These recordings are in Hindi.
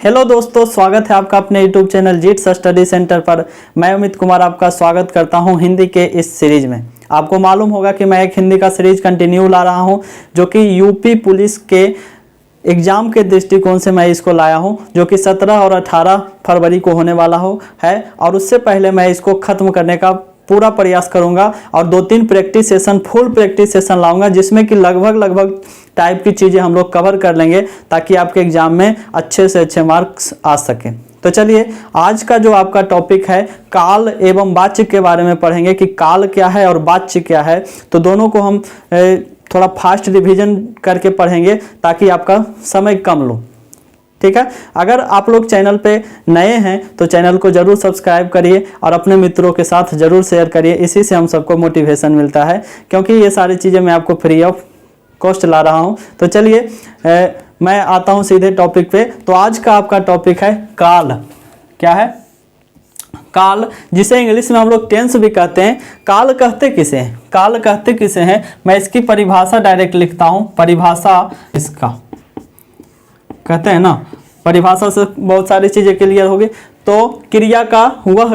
हेलो दोस्तों, स्वागत है आपका अपने यूट्यूब चैनल जीट्स स्टडी सेंटर पर। मैं अमित कुमार आपका स्वागत करता हूं हिंदी के इस सीरीज में। आपको मालूम होगा कि मैं एक हिंदी का सीरीज कंटिन्यू ला रहा हूं, जो कि यूपी पुलिस के एग्ज़ाम के दृष्टिकोण से मैं इसको लाया हूं, जो कि 17 और 18 फरवरी को होने वाला है। और उससे पहले मैं इसको ख़त्म करने का पूरा प्रयास करूंगा और 2-3 practice session, full practice session लाऊंगा, जिसमें कि लगभग टाइप की चीज़ें हम लोग कवर कर लेंगे, ताकि आपके एग्जाम में अच्छे से अच्छे मार्क्स आ सकें। तो चलिए, आज का जो आपका टॉपिक है काल एवं वाच्य के बारे में पढ़ेंगे कि काल क्या है और वाच्य क्या है। तो दोनों को हम थोड़ा फास्ट रिवीजन करके पढ़ेंगे, ताकि आपका समय कम लो। ठीक है। अगर आप लोग चैनल पे नए हैं तो चैनल को जरूर सब्सक्राइब करिए और अपने मित्रों के साथ जरूर शेयर करिए। इसी से हम सबको मोटिवेशन मिलता है, क्योंकि ये सारी चीज़ें मैं आपको फ्री ऑफ कॉस्ट ला रहा हूँ। तो चलिए, मैं आता हूँ सीधे टॉपिक पे। तो आज का आपका टॉपिक है काल। क्या है? काल, जिसे इंग्लिश में हम लोग टेंस भी कहते हैं। काल कहते किसे हैं? काल कहते किसे हैं? मैं इसकी परिभाषा डायरेक्ट लिखता हूँ। परिभाषा इसका कहते हैं ना, परिभाषा से बहुत सारी चीज़ें क्लियर होगी। तो क्रिया का वह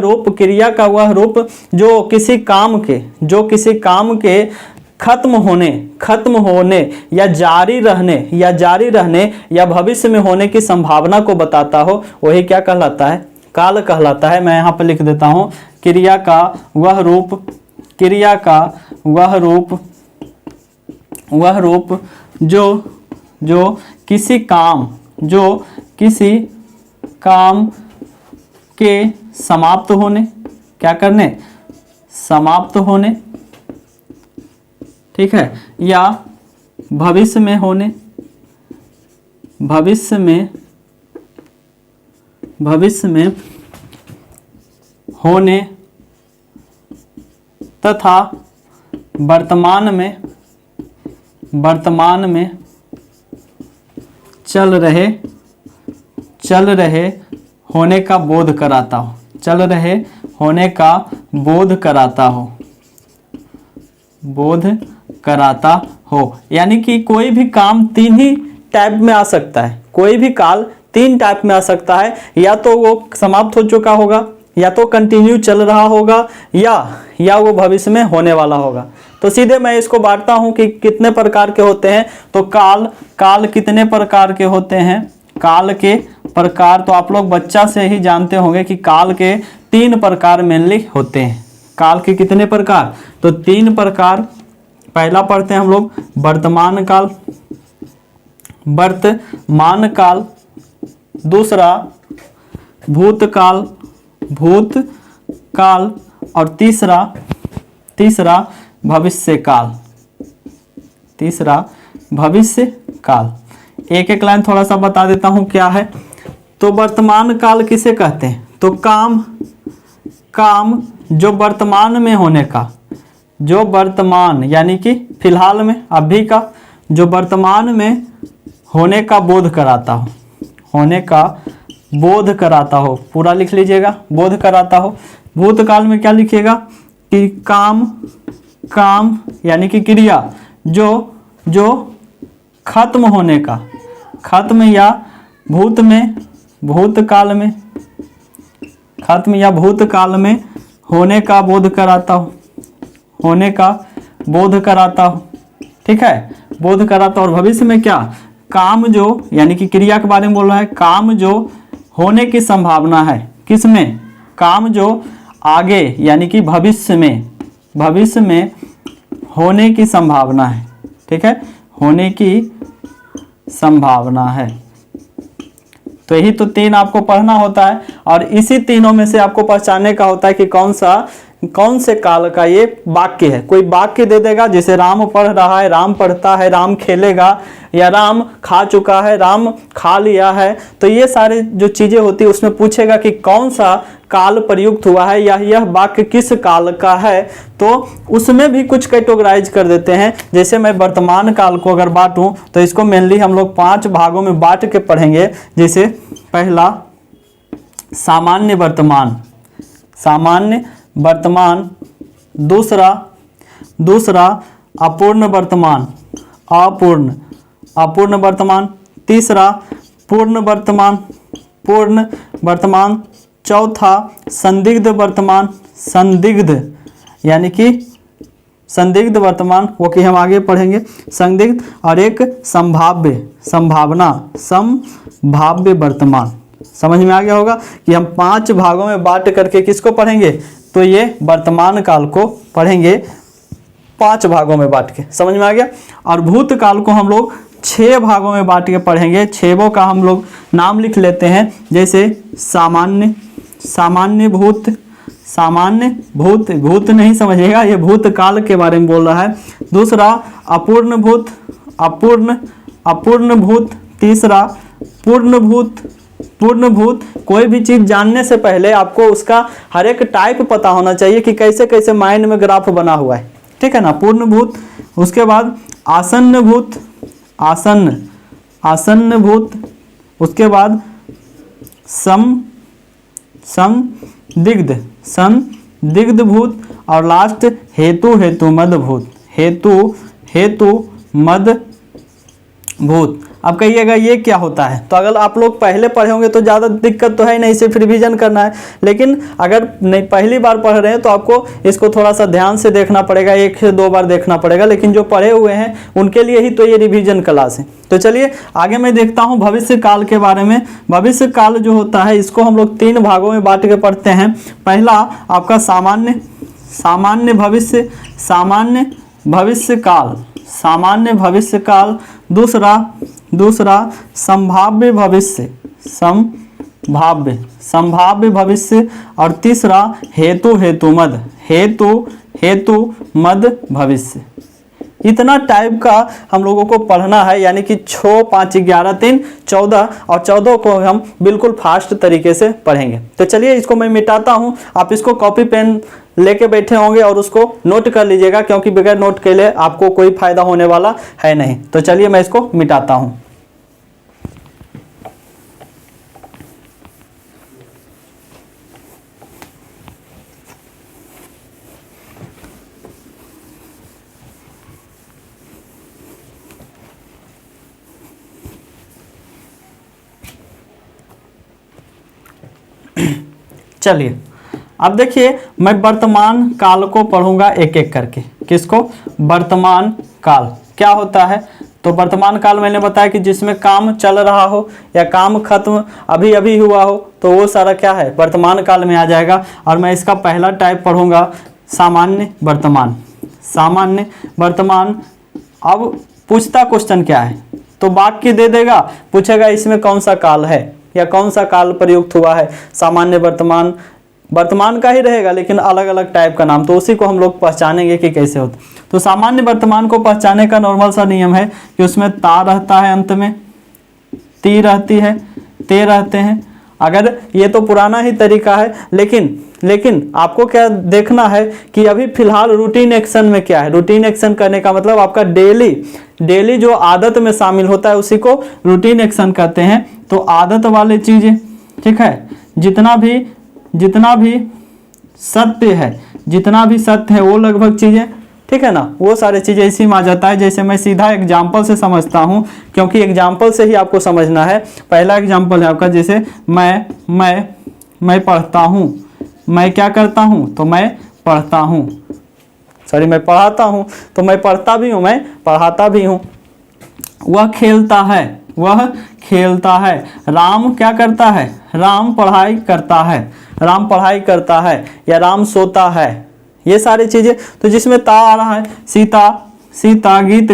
रूप जो किसी काम के खत्म होने या जारी रहने या भविष्य में होने की संभावना को बताता हो, वही क्या कहलाता है? काल कहलाता है। मैं यहाँ पर लिख देता हूँ, क्रिया का वह रूप जो किसी काम के समाप्त होने, ठीक है, या भविष्य में होने तथा वर्तमान में चल रहे होने का बोध कराता हो। यानी कि कोई भी काम 3 ही टाइप में आ सकता है। कोई भी काल 3 टाइप में आ सकता है। या तो वो समाप्त हो चुका होगा, या तो कंटिन्यू चल रहा होगा, या वो भविष्य में होने वाला होगा। तो सीधे मैं इसको बांटता हूं कि कितने प्रकार के होते हैं। तो काल कितने प्रकार के होते हैं? काल के प्रकार तो आप लोग बच्चा से ही जानते होंगे कि काल के 3 प्रकार मेनली होते हैं। काल के कितने प्रकार? तो 3 प्रकार। पहला पढ़ते हैं हम लोग वर्तमान काल, दूसरा भूतकाल और तीसरा भविष्य काल। एक एक लाइन थोड़ा सा बता देता हूं क्या है। तो वर्तमान काल किसे कहते हैं? तो काम जो वर्तमान में होने का, जो वर्तमान यानी कि फिलहाल में, अभी का, जो वर्तमान में होने का बोध कराता हो, पूरा लिख लीजिएगा, बोध कराता हो। भूतकाल में क्या लिखिएगा कि काम यानी कि क्रिया जो खत्म होने का, खत्म या भूतकाल में होने का बोध कराता हो, ठीक है, बोध कराता। और भविष्य में क्या? काम जो यानी कि क्रिया के बारे में बोल रहा है, काम जो होने की संभावना है। किसमें? काम जो आगे यानी कि भविष्य में होने की संभावना है, ठीक है, होने की संभावना है। तो यही तो 3 आपको पढ़ना होता है, और इसी तीनों में से आपको पहचानने का होता है कि कौन से काल का ये वाक्य है। कोई वाक्य दे देगा, जैसे राम पढ़ रहा है, राम पढ़ता है, राम खेलेगा, या राम खा चुका है, राम खा लिया है। तो ये सारी जो चीजें होती है उसमें पूछेगा कि कौन सा काल प्रयुक्त हुआ है, या यह वाक्य किस काल का है। तो उसमें भी कुछ कैटेगराइज कर देते हैं। जैसे मैं वर्तमान काल को अगर बांटूं तो इसको मेनली हम लोग 5 भागों में बांट के पढ़ेंगे। जैसे पहला सामान्य वर्तमान, दूसरा अपूर्ण वर्तमान, तीसरा पूर्ण वर्तमान, पूर्ण वर्तमान। चौथा संदिग्ध वर्तमान, संदिग्ध यानी कि संदिग्ध वर्तमान, वो कि हम आगे पढ़ेंगे संदिग्ध। और एक संभाव्य, संभावना, संभाव्य वर्तमान। समझ में आ गया होगा कि हम 5 भागों में बांट करके किसको पढ़ेंगे, तो ये वर्तमान काल को पढ़ेंगे 5 भागों में बांट के। समझ में आ गया। और भूतकाल को हम लोग 6 भागों में बांट के पढ़ेंगे। 6 का हम लोग नाम लिख लेते हैं, जैसे सामान्य, सामान्य भूत, सामान्य भूत, भूत नहीं समझिएगा, ये भूतकाल के बारे में बोल रहा है। दूसरा अपूर्ण भूत, अपूर्ण, अपूर्ण भूत। तीसरा पूर्ण भूत, पूर्ण भूत। कोई भी चीज जानने से पहले आपको उसका हर एक टाइप पता होना चाहिए कि कैसे कैसे माइंड में ग्राफ बना हुआ है, ठीक है ना, पूर्ण भूत। उसके बाद आसन्न भूत, आसन्न, आसन्न भूत। उसके बाद संदिग्ध, संदिग्ध भूत। और लास्ट हेतु, हेतु मद भूत, हेतु, हेतु मद भूत। अब कहिएगा ये क्या होता है, तो अगर आप लोग पहले पढ़े होंगे तो ज़्यादा दिक्कत तो है नहीं, सिर्फ रिवीजन करना है। लेकिन अगर नहीं पहली बार पढ़ रहे हैं तो आपको इसको थोड़ा सा ध्यान से देखना पड़ेगा, 1 से 2 बार देखना पड़ेगा। लेकिन जो पढ़े हुए हैं उनके लिए ही तो ये रिवीजन क्लास है। तो चलिए आगे मैं देखता हूँ भविष्य काल के बारे में। भविष्य काल जो होता है इसको हम लोग 3 भागों में बांट के पढ़ते हैं। पहला आपका सामान्य, सामान्य भविष्य, सामान्य भविष्य काल, सामान्य भविष्य काल। दूसरा संभाव्य भविष्य, संभाव्य, संभाव्य भविष्य। और तीसरा हेतु, हेतु मद, हेतु, हेतु मद भविष्य। इतना टाइप का हम लोगों को पढ़ना है, यानी कि 6, 5, 11, 3, 14 और 14 को हम बिल्कुल फास्ट तरीके से पढ़ेंगे। तो चलिए इसको मैं मिटाता हूँ। आप इसको कॉपी पेन लेके बैठे होंगे और उसको नोट कर लीजिएगा, क्योंकि बगैर नोट के लिए आपको कोई फायदा होने वाला है नहीं। तो चलिए मैं इसको मिटाता हूँ। चलिए अब देखिए मैं वर्तमान काल को पढ़ूंगा एक एक करके। किसको? वर्तमान काल क्या होता है? तो वर्तमान काल मैंने बताया कि जिसमें काम चल रहा हो या काम खत्म अभी अभी हुआ हो, तो वो सारा क्या है, वर्तमान काल में आ जाएगा। और मैं इसका पहला टाइप पढ़ूंगा सामान्य वर्तमान, सामान्य वर्तमान। अब पूछता क्वेश्चन क्या है, तो वाक्य दे देगा, पूछेगा इसमें कौन सा काल है या कौन सा काल प्रयुक्त हुआ है। सामान्य वर्तमान वर्तमान का ही रहेगा लेकिन अलग अलग टाइप का नाम, तो उसी को हम लोग पहचानेंगे कि कैसे होता। तो सामान्य वर्तमान को पहचानने का नॉर्मल सा नियम है कि उसमें ता रहता है, अंत में ती रहती है, ते रहते हैं। अगर ये तो पुराना ही तरीका है, लेकिन आपको क्या देखना है कि अभी फिलहाल रूटीन एक्शन में क्या है। रूटीन एक्शन करने का मतलब आपका डेली जो आदत में शामिल होता है उसी को रूटीन एक्शन कहते हैं। तो आदत वाली चीजें, ठीक है, जितना भी सत्य है वो लगभग चीजें, ठीक है ना, वो सारी चीजें इसी में आ जाता है। जैसे मैं सीधा एग्जाम्पल से समझता हूँ, क्योंकि एग्जाम्पल से ही आपको समझना है। पहला एग्जाम्पल है आपका, जैसे मैं पढ़ता हूँ, मैं क्या करता हूँ, तो मैं पढ़ता हूँ, सॉरी मैं पढ़ाता हूँ, तो मैं पढ़ता भी हूँ, मैं पढ़ाता भी हूँ। वह खेलता है, राम क्या करता है, राम पढ़ाई करता है, या राम सोता है, ये सारी चीजें। तो जिसमें ता आ रहा है, सीता गीत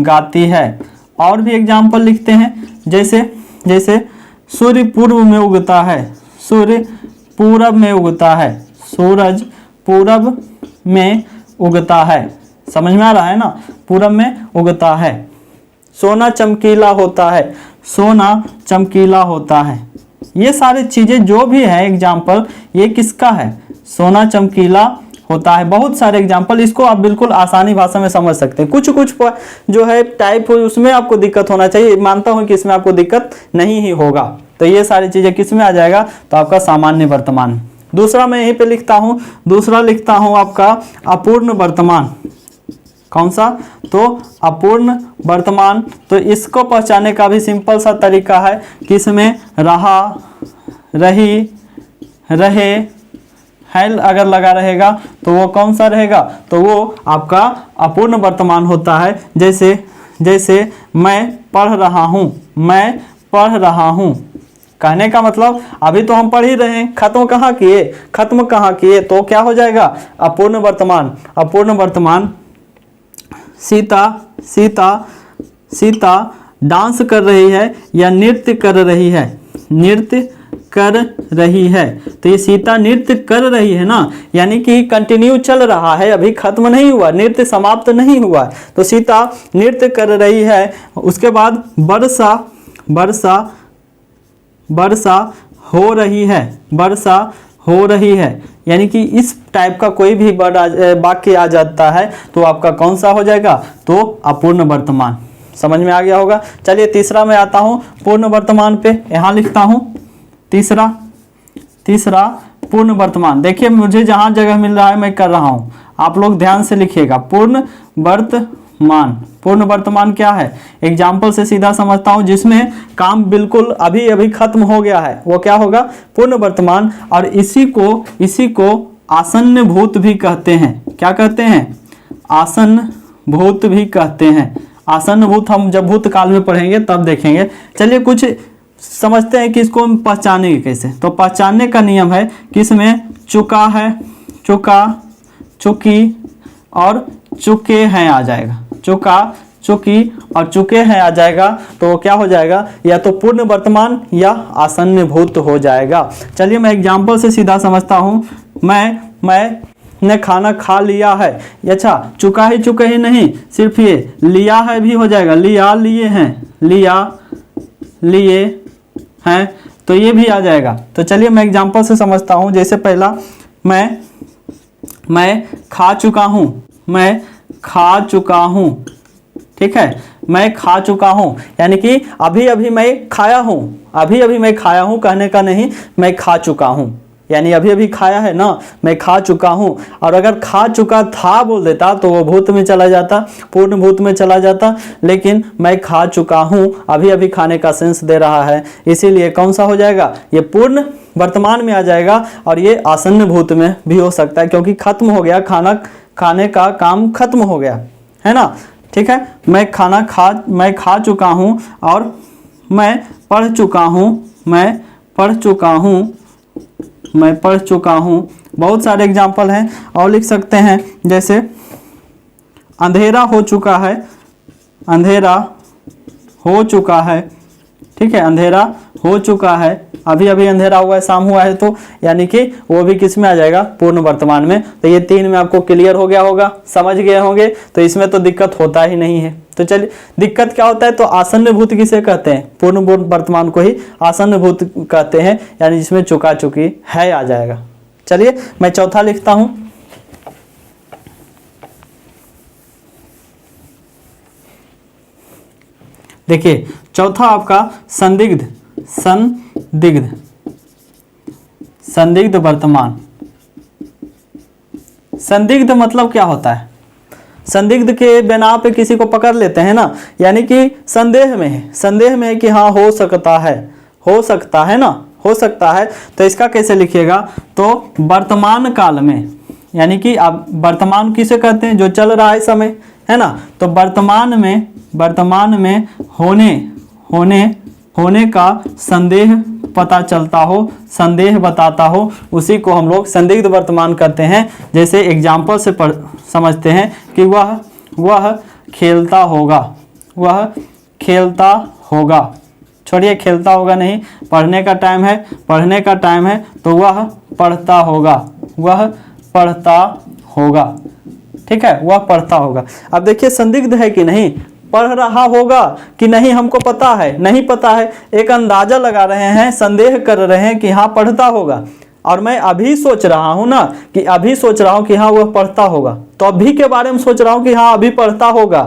गाती है। और भी एग्जाम्पल लिखते हैं, जैसे सूर्य पूर्व में उगता है, सूरज पूरब में उगता है। समझ में आ रहा है ना, पूरब में उगता है। सोना चमकीला होता है। ये सारी चीजें जो भी है एग्जाम्पल, ये किसका है, सोना चमकीला होता है। बहुत सारे एग्जाम्पल, इसको आप बिल्कुल आसानी भाषा में समझ सकते हैं। कुछ जो है टाइप उसमें आपको दिक्कत होना चाहिए, मानता हूं कि इसमें आपको दिक्कत नहीं ही होगा। तो ये सारी चीजें किस में आ जाएगा, तो आपका सामान्य वर्तमान। दूसरा मैं यहीं पे लिखता हूं, आपका अपूर्ण वर्तमान। कौन सा? तो अपूर्ण वर्तमान। तो इसको पहचानने का भी सिंपल सा तरीका है कि इसमें रहा, रही, रहे, है अगर लगा रहेगा तो वो कौन सा रहेगा? तो वो आपका अपूर्ण वर्तमान होता है। जैसे मैं पढ़ रहा हूँ, मैं पढ़ रहा हूँ, कहने का मतलब अभी तो हम पढ़ ही रहे हैं, खत्म कहाँ किए, तो क्या हो जाएगा? अपूर्ण वर्तमान। अपूर्ण वर्तमान। सीता डांस कर रही है या नृत्य कर रही है? नृत्य कर रही है। तो ये सीता नृत्य कर रही है ना, यानी कि कंटिन्यू चल रहा है, अभी खत्म नहीं हुआ, नृत्य समाप्त नहीं हुआ। तो सीता नृत्य कर रही है। उसके बाद वर्षा हो रही है, वर्षा हो रही है, यानी कि इस टाइप का कोई भी वाक्य आ जाता है तो आपका कौन सा हो जाएगा? तो अपूर्ण वर्तमान। समझ में आ गया होगा। चलिए तीसरा मैं आता हूँ पूर्ण वर्तमान पे, यहाँ लिखता हूँ तीसरा पूर्ण वर्तमान। देखिए मुझे जहाँ जगह मिल रहा है मैं कर रहा हूँ, आप लोग ध्यान से लिखिएगा। पूर्ण वर्तमान क्या है? एग्जाम्पल से सीधा समझता हूँ, जिसमें काम बिल्कुल अभी अभी खत्म हो गया है, वो क्या होगा? पूर्ण वर्तमान। और इसी को आसन्न भूत भी कहते हैं। क्या कहते हैं? आसन्न भूत भी कहते हैं। आसन्न भूत हम जब भूतकाल में पढ़ेंगे तब देखेंगे। चलिए कुछ समझते हैं कि इसको हम पहचानेंगे कैसे। तो पहचानने का नियम है कि इसमें चुका है, चुकी और चुके हैं आ जाएगा। चुका, चुकी और चुके हैं आ जाएगा तो क्या हो जाएगा? या तो पूर्ण वर्तमान या आसन्न भूत हो जाएगा। चलिए मैं एग्जाम्पल से सीधा समझता हूँ। मैंने खाना खा लिया है। अच्छा, चुका ही नहीं, सिर्फ ये लिया है भी हो जाएगा। लिए हैं तो ये भी आ जाएगा। तो चलिए मैं एग्जाम्पल से समझता हूँ। जैसे पहला मैं खा चुका हूँ, ठीक है, मैं खा चुका हूँ, यानी कि अभी मैं खाया हूँ, कहने का नहीं, मैं खा चुका हूँ, यानी अभी खाया है ना, मैं खा चुका हूँ। और अगर खा चुका था बोल देता तो वो भूत में चला जाता, पूर्ण भूत में चला जाता। लेकिन मैं खा चुका हूँ अभी खाने का सेंस दे रहा है, इसीलिए कौन सा हो जाएगा? ये पूर्ण वर्तमान में आ जाएगा। और ये आसन्न भूत में भी हो सकता है, क्योंकि खत्म हो गया, खाने का काम खत्म हो गया है ना। ठीक है, मैं खा चुका हूँ और मैं पढ़ चुका हूँ। बहुत सारे एग्जाम्पल हैं और लिख सकते हैं। जैसे अंधेरा हो चुका है, ठीक है, अंधेरा हो चुका है, अभी अंधेरा हुआ है, शाम हुआ है, तो यानी कि वो भी किस में आ जाएगा? पूर्ण वर्तमान में। तो ये तीन में आपको क्लियर हो गया होगा, समझ गए होंगे। तो इसमें तो दिक्कत होता ही नहीं है। तो चलिए, दिक्कत क्या होता है? तो आसन्न भूत किसे कहते हैं? पूर्ण वर्तमान को ही आसन्न भूत कहते हैं, यानी जिसमें चुका चुकी है आ जाएगा। चलिए मैं चौथा लिखता हूं। देखिए चौथा आपका संदिग्ध वर्तमान। संदिग्ध मतलब क्या होता है? संदिग्ध के बिना पे किसी को पकड़ लेते हैं ना, यानी कि संदेह में है कि हाँ हो सकता है ना, हो सकता है। तो इसका कैसे लिखिएगा? तो वर्तमान काल में, यानी कि आप वर्तमान किसे कहते हैं? जो चल रहा है समय, है ना। तो वर्तमान में होने का संदेह पता चलता हो, संदेह बताता हो, उसी को हम लोग संदिग्ध वर्तमान कहते हैं। जैसे एग्जाम्पल से समझते हैं कि वह खेलता होगा, छोड़िए खेलता होगा नहीं, पढ़ने का टाइम है, तो वह पढ़ता होगा, ठीक है, वह पढ़ता होगा। अब देखिए संदिग्ध है कि नहीं, पढ़ रहा होगा कि नहीं हमको पता है, नहीं पता है, एक अंदाजा लगा रहे हैं, संदेह कर रहे हैं कि हाँ पढ़ता होगा। और मैं अभी सोच रहा हूँ ना, कि हाँ वह पढ़ता होगा, तो अभी के बारे में सोच रहा हूँ कि हाँ अभी पढ़ता होगा,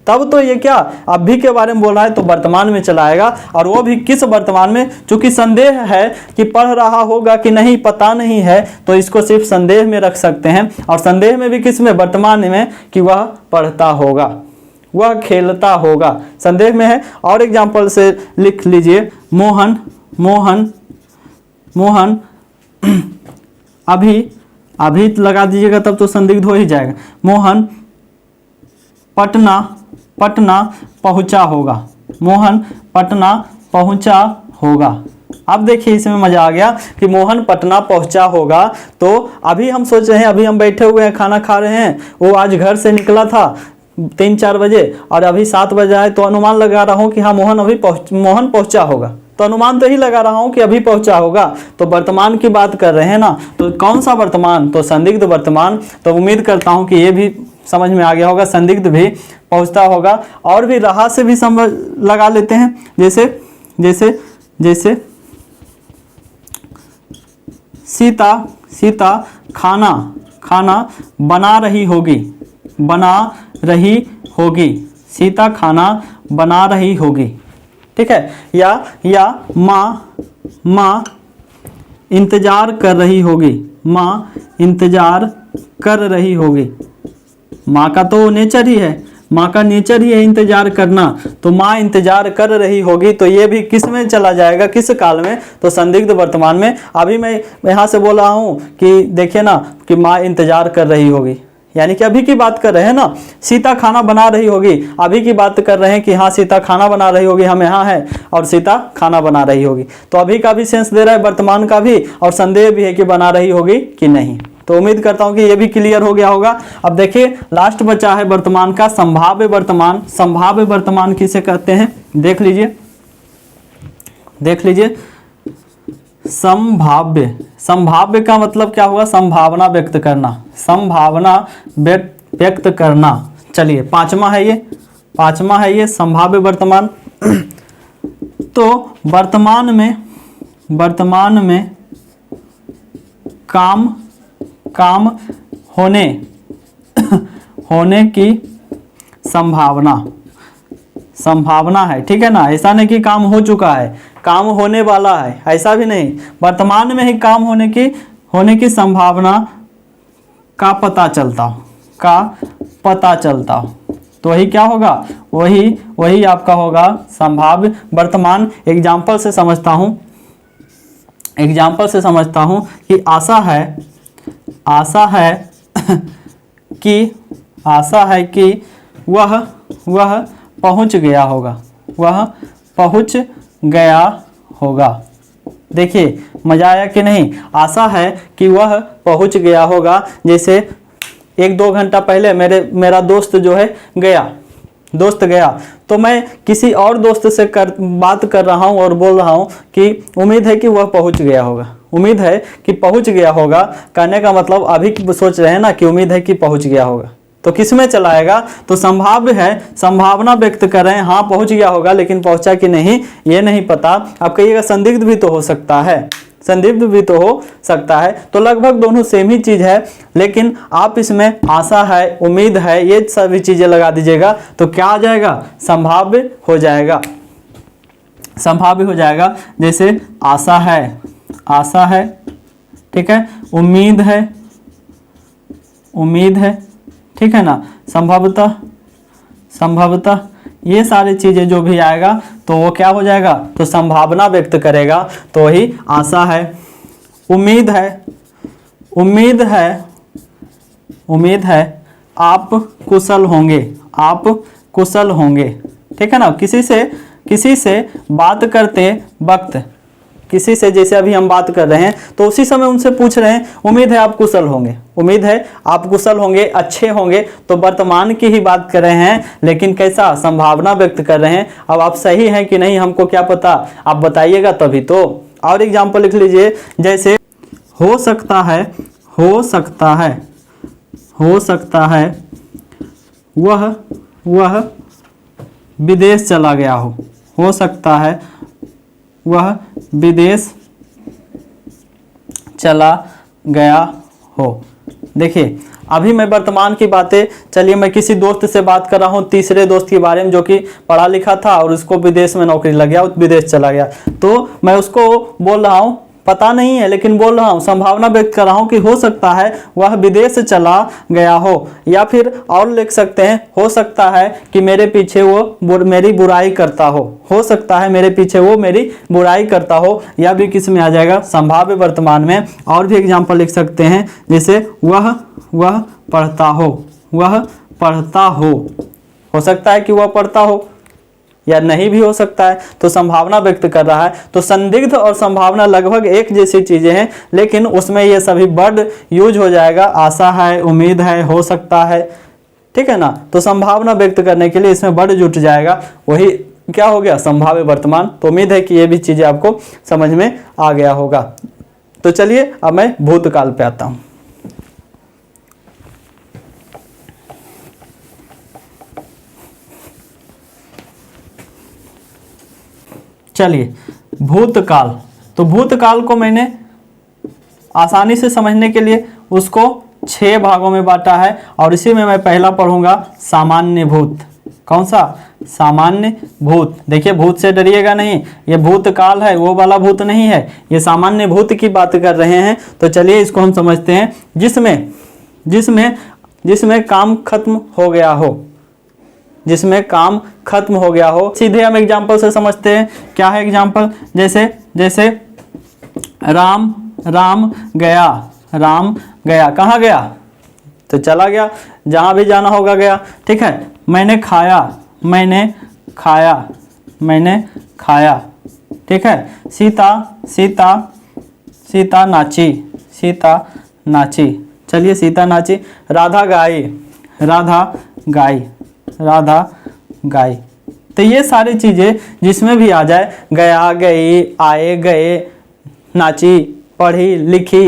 तब तो ये क्या अभी के बारे में बोल रहा है, तो वर्तमान में चला आएगा, और वो भी किस वर्तमान में, चूंकि संदेह है कि पढ़ रहा होगा कि नहीं पता नहीं है, तो इसको सिर्फ संदेह में रख सकते हैं। और संदेह में भी किस में, वर्तमान में, कि वह पढ़ता होगा, वह खेलता होगा, संदेह में है। और एग्जाम्पल से लिख लीजिए, मोहन मोहन मोहन अभी लगा दीजिएगा तब तो संदिग्ध हो ही जाएगा। मोहन पटना पहुंचा होगा, मोहन पटना पहुंचा होगा। अब देखिए इसमें मजा आ गया कि मोहन पटना पहुंचा होगा। तो अभी हम सोच रहे हैं, अभी हम बैठे हुए हैं, खाना खा रहे हैं, वो आज घर से निकला था 3-4 बजे और अभी 7 बजे आए, तो अनुमान लगा रहा हूं कि हाँ मोहन पहुंचा होगा। तो अनुमान तो ही लगा रहा हूं कि अभी पहुंचा होगा, तो वर्तमान की बात कर रहे हैं ना, तो कौन सा वर्तमान, तो संदिग्ध वर्तमान। तो उम्मीद करता हूं कि ये भी समझ में आ गया होगा, संदिग्ध भी पहुंचता होगा। और भी रहा से भी समझ लगा लेते हैं, जैसे सीता खाना बना रही होगी, सीता खाना बना रही होगी, ठीक है। या माँ इंतजार कर रही होगी, माँ इंतजार कर रही होगी। माँ का तो नेचर ही है, माँ का नेचर ही है इंतजार करना, तो माँ इंतजार कर रही होगी। तो ये भी किस में चला जाएगा, किस काल में, तो संदिग्ध वर्तमान में। अभी मैं यहाँ से बोल रहा हूँ कि देखिए ना कि माँ इंतजार कर रही होगी, यानी कि अभी की बात कर रहे हैं ना। सीता खाना बना रही होगी, अभी की बात कर रहे हैं कि हाँ सीता खाना बना रही होगी, हम यहाँ हैं और सीता खाना बना रही होगी। तो अभी का भी सेंस दे रहा है, वर्तमान का भी, और संदेह भी है कि बना रही होगी कि नहीं। तो उम्मीद करता हूं कि ये भी क्लियर हो गया होगा। अब देखिए लास्ट बचा है वर्तमान का संभाव्य वर्तमान। संभाव्य वर्तमान किसे कहते हैं, देख लीजिए। संभाव्य का मतलब क्या हुआ, संभावना व्यक्त करना, संभावना व्यक्त करना। चलिए पांचवा है ये संभाव्य वर्तमान। तो वर्तमान में काम होने की संभावना है, ठीक है ना। ऐसा नहीं कि काम हो चुका है, काम होने वाला है, ऐसा भी नहीं। वर्तमान में ही काम होने की संभावना का पता चलता हो, तो वही क्या होगा, वही आपका होगा संभाव्य वर्तमान। एग्जाम्पल से समझता हूं कि आशा है कि वह पहुंच गया होगा। देखिए मजा आया कि नहीं। आशा है कि वह पहुंच गया होगा। जैसे 1-2 घंटा पहले मेरा दोस्त जो है गया, तो मैं किसी और दोस्त से बात कर रहा हूं और बोल रहा हूं कि उम्मीद है कि वह पहुंच गया होगा। उम्मीद है कि पहुंच गया होगा कहने का मतलब अभी सोच रहे हैं ना कि उम्मीद है कि पहुंच गया होगा, तो किस में चलाएगा, तो संभाव्य है, संभावना व्यक्त कर रहे हैं, हाँ पहुंच गया होगा, लेकिन पहुंचा कि नहीं ये नहीं पता। आप कहिएगा संदिग्ध भी तो हो सकता है, तो लगभग दोनों सेम ही चीज है, लेकिन आप इसमें आशा है, उम्मीद है, ये सभी चीजें लगा दीजिएगा तो क्या आ जाएगा, संभाव्य हो जाएगा। जैसे आशा है, ठीक है, उम्मीद है, ठीक है ना, संभवतः ये सारी चीजें जो भी आएगा तो वो क्या हो जाएगा, तो संभावना व्यक्त करेगा। तो वही आशा है, उम्मीद है आप कुशल होंगे, ठीक है ना। किसी से बात करते वक्त, किसी से जैसे अभी हम बात कर रहे हैं तो उसी समय उनसे पूछ रहे हैं उम्मीद है आप कुशल होंगे, अच्छे होंगे, तो वर्तमान की ही बात कर रहे हैं, लेकिन कैसा, संभावना व्यक्त कर रहे हैं। अब आप सही हैं कि नहीं हमको क्या पता, आप बताइएगा तभी तो। और एग्जाम्पल लिख लीजिए, जैसे हो सकता है वह विदेश चला गया हो सकता है वह विदेश चला गया हो। देखिए अभी मैं वर्तमान की बातें, चलिए मैं किसी दोस्त से बात कर रहा हूँ, तीसरे दोस्त के बारे में जो कि पढ़ा लिखा था और उसको विदेश में नौकरी लग गया, विदेश चला गया, तो मैं उसको बोल रहा हूँ, पता नहीं है लेकिन बोल रहा हूँ, संभावना व्यक्त कर रहा हूँ कि हो सकता है वह विदेश चला गया हो, या फिर और लिख सकते हैं हो सकता है कि मेरे पीछे वो मेरी बुराई करता हो सकता है मेरे पीछे वो मेरी बुराई करता हो, यह भी किस में आ जाएगा, संभाव्य वर्तमान में। और भी एग्जाम्पल लिख सकते हैं, जैसे वह पढ़ता हो सकता है कि वह पढ़ता हो या नहीं भी हो सकता है, तो संभावना व्यक्त कर रहा है। तो संदिग्ध और संभावना लगभग एक जैसी चीजें हैं, लेकिन उसमें ये सभी वर्ड यूज हो जाएगा, आशा है, उम्मीद है, हो सकता है, ठीक है ना। तो संभावना व्यक्त करने के लिए इसमें वर्ड जुट जाएगा, वही क्या हो गया, संभाव्य वर्तमान। तो उम्मीद है कि ये भी चीजें आपको समझ में आ गया होगा। तो चलिए अब मैं भूतकाल पे आता हूं। चलिए भूतकाल, तो भूतकाल को मैंने आसानी से समझने के लिए उसको 6 भागों में बांटा है, और इसी में मैं पहला पढ़ूंगा सामान्य भूत। कौन सा, सामान्य भूत। देखिए भूत से डरिएगा नहीं, ये भूतकाल है, वो वाला भूत नहीं है, ये सामान्य भूत की बात कर रहे हैं। तो चलिए इसको हम समझते हैं, जिसमें काम खत्म हो गया हो, जिसमें काम खत्म हो गया हो। सीधे हम एग्जाम्पल से समझते हैं, क्या है एग्जाम्पल, जैसे राम गया, कहाँ गया, तो चला गया, जहां भी जाना होगा गया, ठीक है। मैंने खाया, ठीक है। सीता नाची, चलिए सीता नाची। राधा गाई। तो ये सारी चीजें जिसमें भी आ जाए, गया, गई, आए, गए, नाची, पढ़ी, लिखी,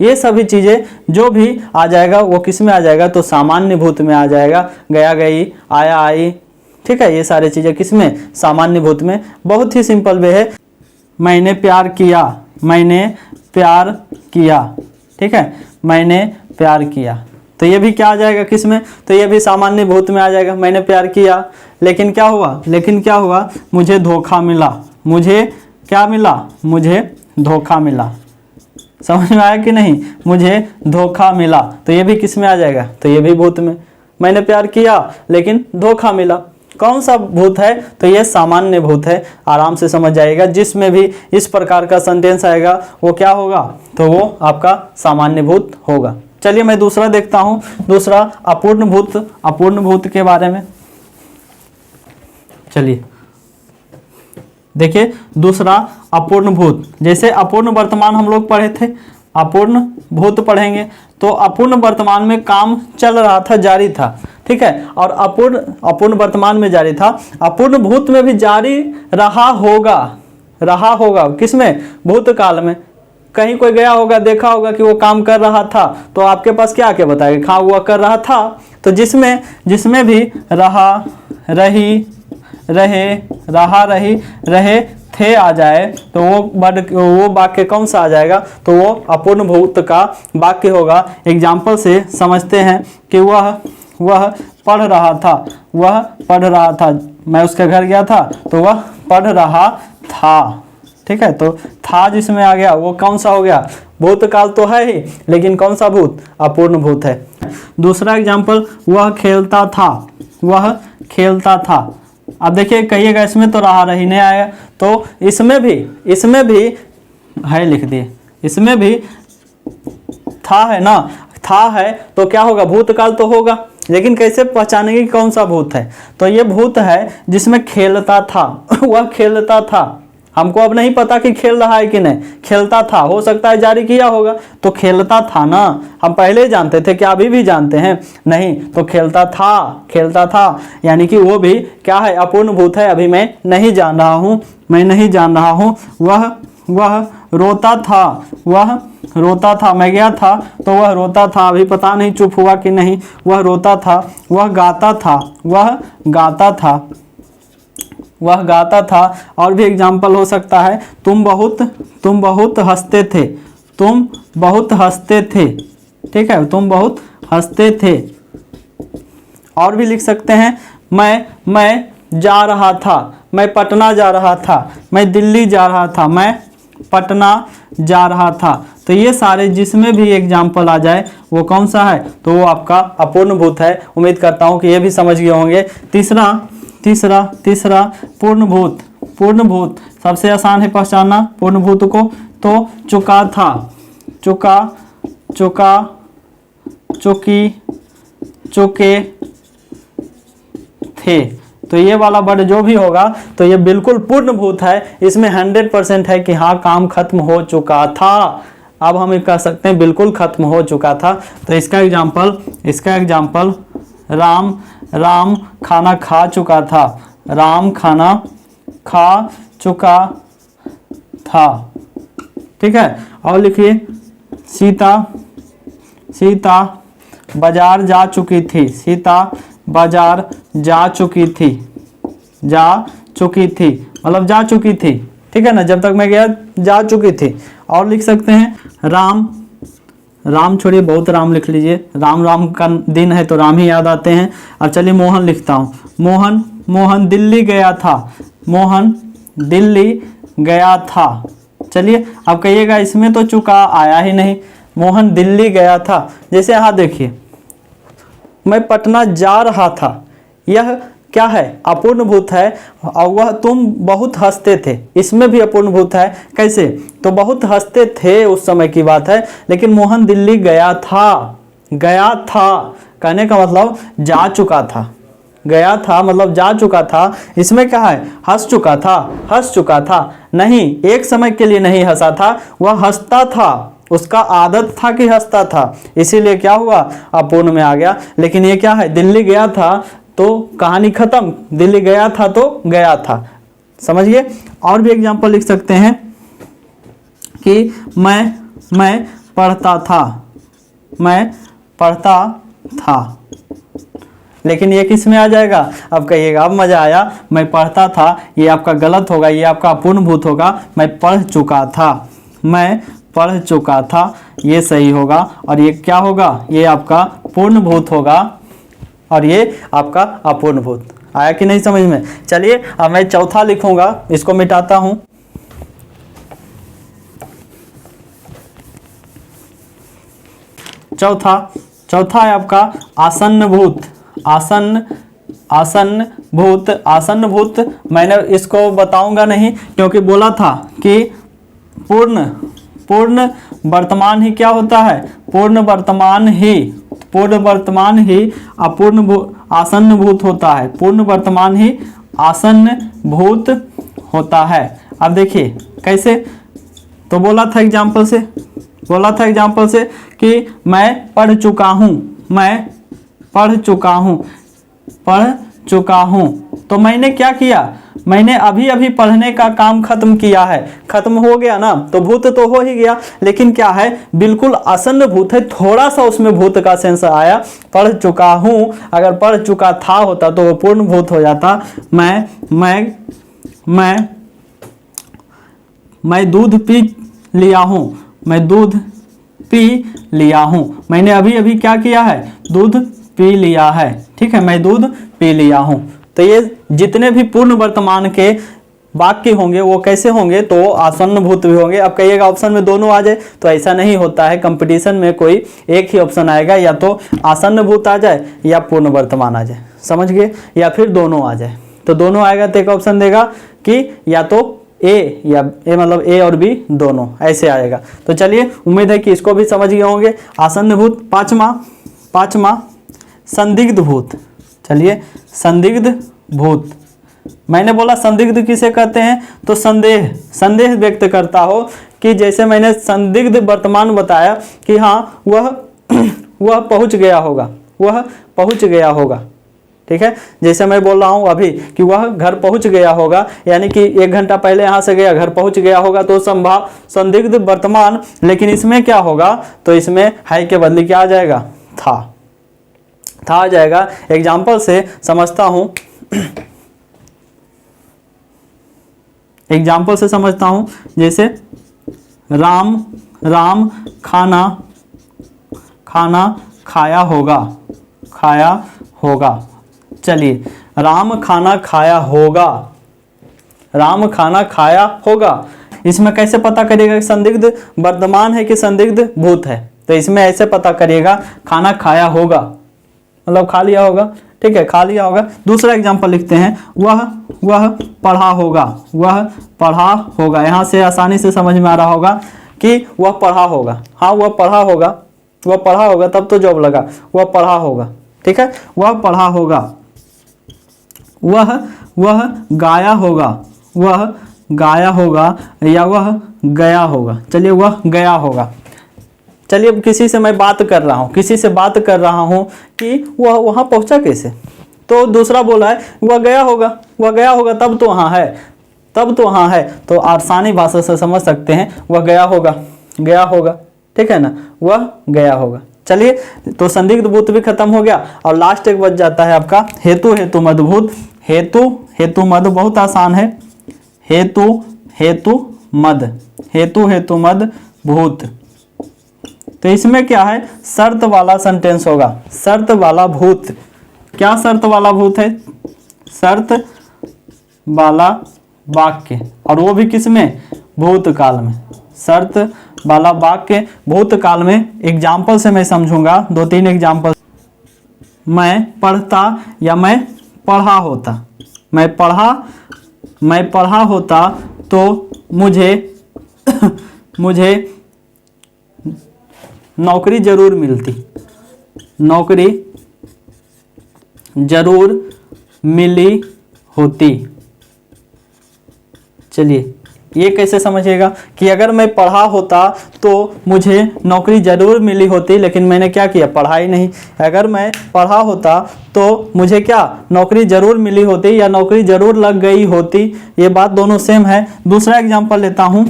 ये सभी चीजें जो भी आ जाएगा वो किस में आ जाएगा, तो सामान्य भूत में आ जाएगा। गया, गई, आया, आई, ठीक है, ये सारी चीजें किस में, सामान्य भूत में। बहुत ही सिंपल वे है, मैंने प्यार किया, ठीक है, मैंने प्यार किया, तो ये भी क्या आ जाएगा किस में, तो ये भी सामान्य भूत में आ जाएगा। मैंने प्यार किया, लेकिन क्या हुआ, मुझे धोखा मिला, मुझे धोखा मिला। समझ में आया कि नहीं, मुझे धोखा मिला, तो ये भी किस में आ जाएगा, तो ये भी भूत में। मैंने प्यार किया लेकिन धोखा मिला, कौन सा भूत है, तो ये सामान्य भूत है। आराम से समझ जाएगा, जिसमें भी इस प्रकार का सेंटेंस आएगा वो क्या होगा, तो वो आपका सामान्य भूत होगा। चलिए मैं दूसरा देखता हूं, दूसरा अपूर्ण भूत के बारे में। चलिए देखिए दूसरा अपूर्ण भूत, जैसे अपूर्ण वर्तमान हम लोग पढ़े थे, अपूर्ण भूत पढ़ेंगे तो अपूर्ण वर्तमान में काम चल रहा था, जारी था, ठीक है, और अपूर्ण वर्तमान में जारी था, अपूर्ण भूत में भी जारी रहा होगा किसमें, भूतकाल में। कहीं कोई गया होगा, देखा होगा कि वो काम कर रहा था, तो आपके पास क्या आके बताएगा, हाँ वो कर रहा था। तो जिसमें भी रहा, रही, रहे, थे आ जाए, तो वो वाक्य कौन सा आ जाएगा, तो वो अपूर्ण भूत का वाक्य होगा। एग्जाम्पल से समझते हैं कि वह पढ़ रहा था, मैं उसके घर गया था, तो वह पढ़ रहा था, ठीक है। तो था जिसमें आ गया वो कौन सा हो गया, भूतकाल तो है ही, लेकिन कौन सा भूत, अपूर्ण भूत है। दूसरा एग्जाम्पल, वह खेलता था। अब देखिए कहिएगा इसमें तो रहा रही नहीं आएगा, तो इसमें भी है लिख दिए, इसमें भी था है ना, था है तो क्या होगा, भूतकाल तो होगा, लेकिन कैसे पहचानेंगे कि कौन सा भूत है, तो ये भूत है जिसमें खेलता था वह खेलता था। हमको अब नहीं पता कि खेल रहा है कि नहीं, खेलता था, हो सकता है जारी किया होगा, तो खेलता था ना, हम पहले ही जानते थे, क्या अभी भी जानते हैं, नहीं, तो खेलता था, यानी कि वो भी क्या है, अपूर्ण भूत है। अभी मैं नहीं जान रहा हूँ। वह रोता था, मैं गया था तो वह रोता था, अभी पता नहीं चुप हुआ कि नहीं, वह रोता था। वह गाता था, और भी एग्जाम्पल हो सकता है, तुम बहुत हंसते थे, ठीक है, तुम बहुत हंसते थे। और भी लिख सकते हैं, मैं जा रहा था, मैं पटना जा रहा था, मैं दिल्ली जा रहा था, मैं पटना जा रहा था। तो ये सारे जिसमें भी एग्जाम्पल आ जाए वो कौन सा है, तो वो आपका अपूर्ण भूत है। उम्मीद करता हूँ कि ये भी समझ गए होंगे। तीसरा पूर्ण भूत। पूर्ण भूत सबसे आसान है पहचानना पूर्ण भूत को। तो चुका था, चुका, चुका, चुकी, चुके थे। तो ये वाला वर्ड जो भी होगा तो ये बिल्कुल पूर्ण भूत है। इसमें 100% है कि हाँ काम खत्म हो चुका था। अब हम कह सकते हैं बिल्कुल खत्म हो चुका था। तो इसका एग्जाम्पल राम खाना खा चुका था, राम खाना खा चुका था। ठीक है। और लिखिए सीता बाजार जा चुकी थी, सीता बाजार जा चुकी थी, मतलब जा चुकी थी। ठीक है ना, जब तक मैं गया जा चुकी थी। और लिख सकते हैं राम छोड़िए, बहुत राम लिख लीजिए, राम का दिन है तो राम ही याद आते हैं। अब चलिए मोहन लिखता हूँ, मोहन दिल्ली गया था, मोहन दिल्ली गया था। चलिए अब कहिएगा इसमें तो चुका आया ही नहीं, मोहन दिल्ली गया था। जैसे यहाँ देखिए, मैं पटना जा रहा था, यह क्या है, अपूर्ण भूत है। और वह तुम बहुत हंसते थे, इसमें भी अपूर्ण भूत है। कैसे, तो बहुत हंसते थे उस समय की बात है, लेकिन मोहन दिल्ली गया था कहने का मतलब जा चुका था, गया था मतलब जा चुका था। इसमें क्या है, हंस चुका था नहीं, एक समय के लिए नहीं हंसा था, वह हंसता था, उसका आदत था कि हंसता था, इसीलिए क्या हुआ, अपूर्ण में आ गया। लेकिन ये क्या है, दिल्ली गया था तो कहानी खत्म, दिल्ली गया था तो गया था। समझिए। और भी एग्जांपल लिख सकते हैं कि मैं पढ़ता था, लेकिन ये किस में आ जाएगा, अब कहिएगा, अब मजा आया। मैं पढ़ता था, ये आपका गलत होगा, ये आपका अपूर्ण भूत होगा। मैं पढ़ चुका था, ये सही होगा। और ये क्या होगा, ये आपका पूर्ण भूत होगा और ये आपका अपूर्ण भूत। आया कि नहीं समझ में। चलिए अब मैं चौथा लिखूंगा, इसको मिटाता हूं। चौथा है आपका आसन्न भूत। मैंने इसको बताऊंगा नहीं, क्योंकि बोला था कि पूर्ण वर्तमान ही क्या होता है, पूर्ण वर्तमान ही आसन्न भूत होता है, पूर्ण वर्तमान ही आसन्न भूत होता है। अब देखिए कैसे, तो बोला था एग्जाम्पल से कि मैं पढ़ चुका हूं। तो मैंने क्या किया, मैंने अभी पढ़ने का काम खत्म किया है, खत्म हो गया ना, तो भूत तो हो ही गया। लेकिन क्या है, बिल्कुल आसन्न भूत है, थोड़ा सा उसमें भूत का सेंस आया। पढ़ चुका हूं, अगर पढ़ चुका था होता तो वो पूर्ण भूत हो जाता। मैं दूध पी लिया हूं, मैंने अभी क्या किया है, दूध पी लिया है। ठीक है, मैं दूध पी लिया हूं। तो ये जितने भी पूर्ण वर्तमान के वाक्य होंगे वो कैसे होंगे, तो आसन्न भूत भी होंगे। अब कहिएगा ऑप्शन में दोनों आ जाए, तो ऐसा नहीं होता है। कंपटीशन में कोई एक ही ऑप्शन आएगा, या तो आसन्न भूत आ जाए या पूर्ण वर्तमान आ जाए, समझ गए, या फिर दोनों आ जाए। तो दोनों आएगा तो एक ऑप्शन देगा कि या तो ए या ए, मतलब ए और बी दोनों, ऐसे आएगा। तो चलिए उम्मीद है कि इसको भी समझ गए होंगे। आसन्न भूत। पांचवा संदिग्ध भूत। चलिए संदिग्ध भूत, मैंने बोला संदिग्ध किसे कहते हैं, तो संदेह व्यक्त करता हो, कि जैसे मैंने संदिग्ध वर्तमान बताया कि हाँ वह पहुंच गया होगा, ठीक है। जैसे मैं बोल रहा हूं अभी कि वह घर पहुंच गया होगा, यानी कि 1 घंटा पहले यहां से गया, घर पहुंच गया होगा, तो संदिग्ध वर्तमान। लेकिन इसमें क्या होगा, तो इसमें है के बदले क्या आ जाएगा, था आ जाएगा। एग्जाम्पल से समझता हूं, जैसे राम खाना खाया होगा, खाया होगा। चलिए, राम खाना खाया होगा, राम खाना खाया होगा। इसमें कैसे पता करिएगा कि संदिग्ध वर्तमान है कि संदिग्ध भूत है? तो इसमें ऐसे पता करिएगा, खाना खाया होगा मतलब खा लिया होगा, ठीक है, खा लिया होगा। दूसरा एग्जांपल लिखते हैं, वह पढ़ा होगा, वह पढ़ा होगा। यहाँ से आसानी से समझ में आ रहा होगा कि वह पढ़ा होगा। हाँ, वह पढ़ा होगा, वह पढ़ा होगा, तब तो जॉब लगा। वह पढ़ा होगा, ठीक है, वह पढ़ा होगा। वह गाया होगा, वह गाया होगा, या वह गया होगा। चलिए, वह गया होगा। चलिए, अब किसी से मैं बात कर रहा हूँ, किसी से बात कर रहा हूँ कि वह वहाँ पहुँचा कैसे? तो दूसरा बोला है वह गया होगा, वह गया होगा, तब तो वहाँ है, तब तो वहाँ है। तो आसानी भाषा से समझ सकते हैं, वह गया होगा, गया होगा, ठीक है ना, वह गया होगा। चलिए, तो संदिग्ध भूत भी खत्म हो गया। और लास्ट एक बच जाता है आपका हेतु हेतु मद भूत। हेतु हेतु मद बहुत आसान है। हेतु हेतु मद, हेतु हेतु मद भूत। तो इसमें क्या है, शर्त वाला सेंटेंस होगा, शर्त वाला भूत। क्या शर्त वाला भूत है? शर्त वाला वाक्य, और वो भी किसमें? भूतकाल में। शर्त वाला वाक्य भूतकाल में। एग्जाम्पल से मैं समझूंगा, 2-3 एग्जाम्पल। मैं पढ़ता या मैं पढ़ा होता, मैं पढ़ा होता तो मुझे मुझे नौकरी जरूर मिलती, नौकरी जरूर मिली होती। चलिए, ये कैसे समझिएगा कि अगर मैं पढ़ा होता तो मुझे नौकरी जरूर मिली होती, लेकिन मैंने क्या किया, पढ़ा ही नहीं। अगर मैं पढ़ा होता तो मुझे क्या, नौकरी जरूर मिली होती या नौकरी जरूर लग गई होती। ये बात दोनों सेम है। दूसरा एग्जांपल लेता हूं,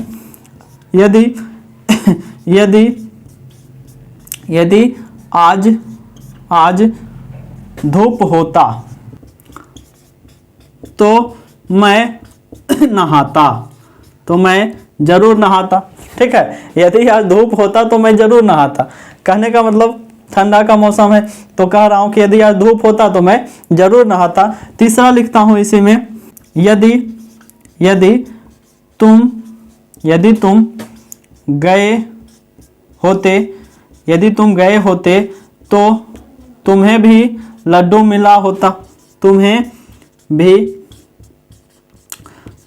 यदि यदि यदि आज धूप होता तो मैं नहाता, तो मैं जरूर नहाता, ठीक है। यदि आज धूप होता तो मैं जरूर नहाता। कहने का मतलब ठंडा का मौसम है तो कह रहा हूं कि यदि आज धूप होता तो मैं जरूर नहाता। तीसरा लिखता हूं इसी में, यदि तुम गए होते तो तुम्हें भी लड्डू मिला होता, तुम्हें भी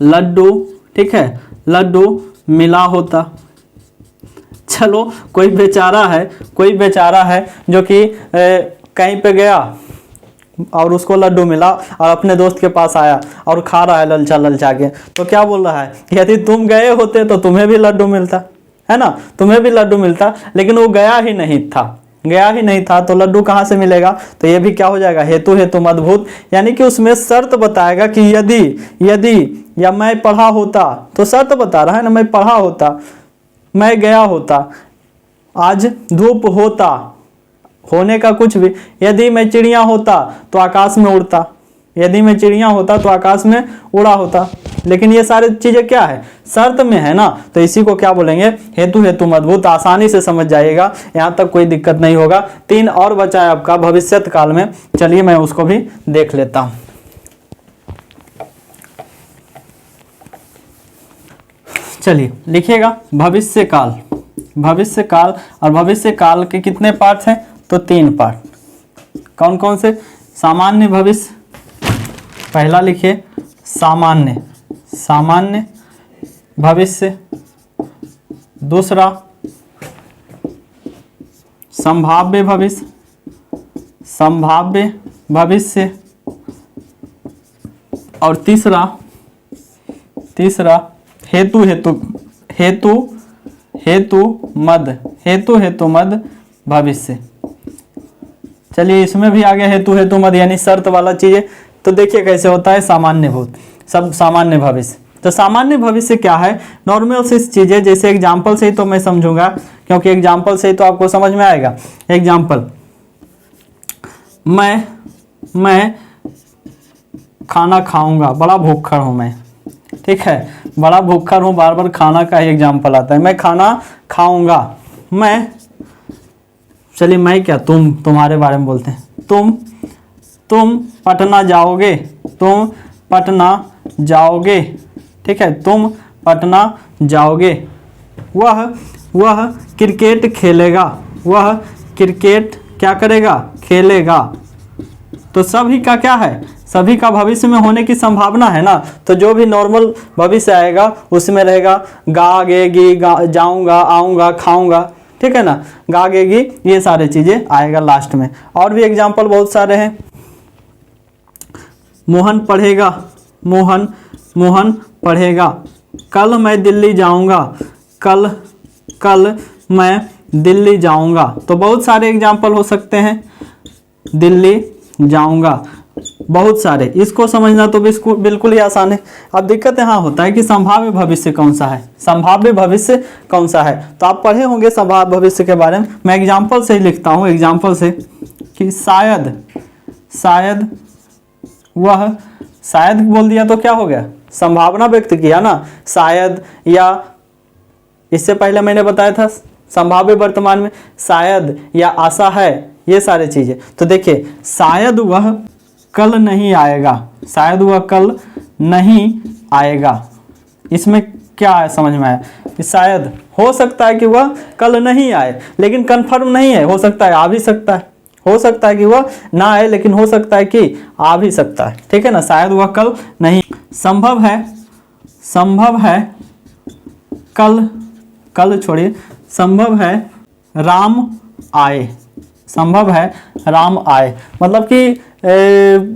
लड्डू, ठीक है, लड्डू मिला होता। चलो, कोई बेचारा है जो कि कहीं पे गया और उसको लड्डू मिला और अपने दोस्त के पास आया और खा रहा है ललचा के। तो क्या बोल रहा है, यदि तुम गए होते तो तुम्हें भी लड्डू मिलता, है ना, तुम्हें भी लड्डू मिलता। लेकिन वो गया ही नहीं था तो लड्डू कहाँ से मिलेगा? तो ये भी क्या हो जाएगा, हेतु हेतु मदभूत। यानी कि उसमें शर्त बताएगा कि यदि या मैं पढ़ा होता, तो शर्त बता रहा है ना, मैं पढ़ा होता, मैं गया होता, आज धूप होता, होने का कुछ भी। यदि मैं चिड़िया होता तो आकाश में उड़ता, यदि मैं चिड़िया होता तो आकाश में उड़ा होता। लेकिन ये सारी चीजें क्या है, शर्त में है ना, तो इसी को क्या बोलेंगे, हेतु हेतु मदभूत। आसानी से समझ जाइएगा, यहाँ तक कोई दिक्कत नहीं होगा। 3 और बचा है आपका भविष्यत काल में। चलिए, मैं उसको भी देख लेता हूं। चलिए, लिखिएगा भविष्य काल। और भविष्य काल के कितने पार्ट हैं? तो 3 पार्ट। कौन कौन से? सामान्य भविष्य, पहला लिखिए सामान्य भविष्य। दूसरा संभाव्य भविष्य। और तीसरा हेतु मद भविष्य। चलिए, इसमें भी आ गया हेतु मद, यानी शर्त वाला चीजें। तो देखिए कैसे होता है सामान्य भूत, सब सामान्य भविष्य। तो सामान्य भविष्य क्या है, नॉर्मल सी चीजें। जैसे एग्जाम्पल से ही तो मैं समझूंगा, क्योंकि एग्जाम्पल से ही तो आपको समझ में आएगा। एग्जाम्पल, मैं खाना खाऊंगा, बड़ा भूखा हूं मैं, ठीक है, बड़ा भूखा हूं, बार बार खाना का ही एग्जाम्पल आता है। मैं खाना खाऊंगा, मैं चलिए मैं क्या, तुम्हारे बारे में बोलते हैं। तुम पटना जाओगे, तुम पटना जाओगे, ठीक है, तुम पटना जाओगे। वह क्रिकेट खेलेगा, वह क्रिकेट क्या करेगा, खेलेगा। तो सभी का क्या है, सभी का भविष्य में होने की संभावना है ना, तो जो भी नॉर्मल भविष्य आएगा उसमें रहेगा गा गेगी, जाऊंगा, आऊंगा, खाऊंगा, ठीक है ना, गा गेगी, ये सारे चीजें आएगा लास्ट में। और भी एग्जाम्पल बहुत सारे हैं। मोहन पढ़ेगा, मोहन पढ़ेगा। कल मैं दिल्ली जाऊंगा, कल मैं दिल्ली जाऊंगा। तो बहुत सारे एग्जाम्पल हो सकते हैं, दिल्ली जाऊंगा, बहुत सारे। इसको समझना तो बिल्कुल ही आसान है। अब दिक्कत यहाँ होता है कि संभाव्य भविष्य कौन सा है, संभाव्य भविष्य कौन सा है। तो आप पढ़े होंगे संभाव्य भविष्य के बारे में। मैं एग्जाम्पल से ही लिखता हूँ, एग्जाम्पल से, कि शायद वह, शायद बोल दिया तो क्या हो गया, संभावना व्यक्त किया ना, शायद, या इससे पहले मैंने बताया था संभाव्य वर्तमान में शायद या आशा है, ये सारी चीजें। तो देखिए शायद वह कल नहीं आएगा, शायद वह कल नहीं आएगा। इसमें क्या है समझ में आया कि शायद हो सकता है कि वह कल नहीं आए, लेकिन कंफर्म नहीं है, हो सकता है आ भी सकता है, हो सकता है कि वह ना आए, लेकिन हो सकता है कि आ भी सकता है, ठीक है ना। शायद वह कल नहीं, संभव है कल छोड़िए, संभव है राम आए, संभव है राम आए। मतलब कि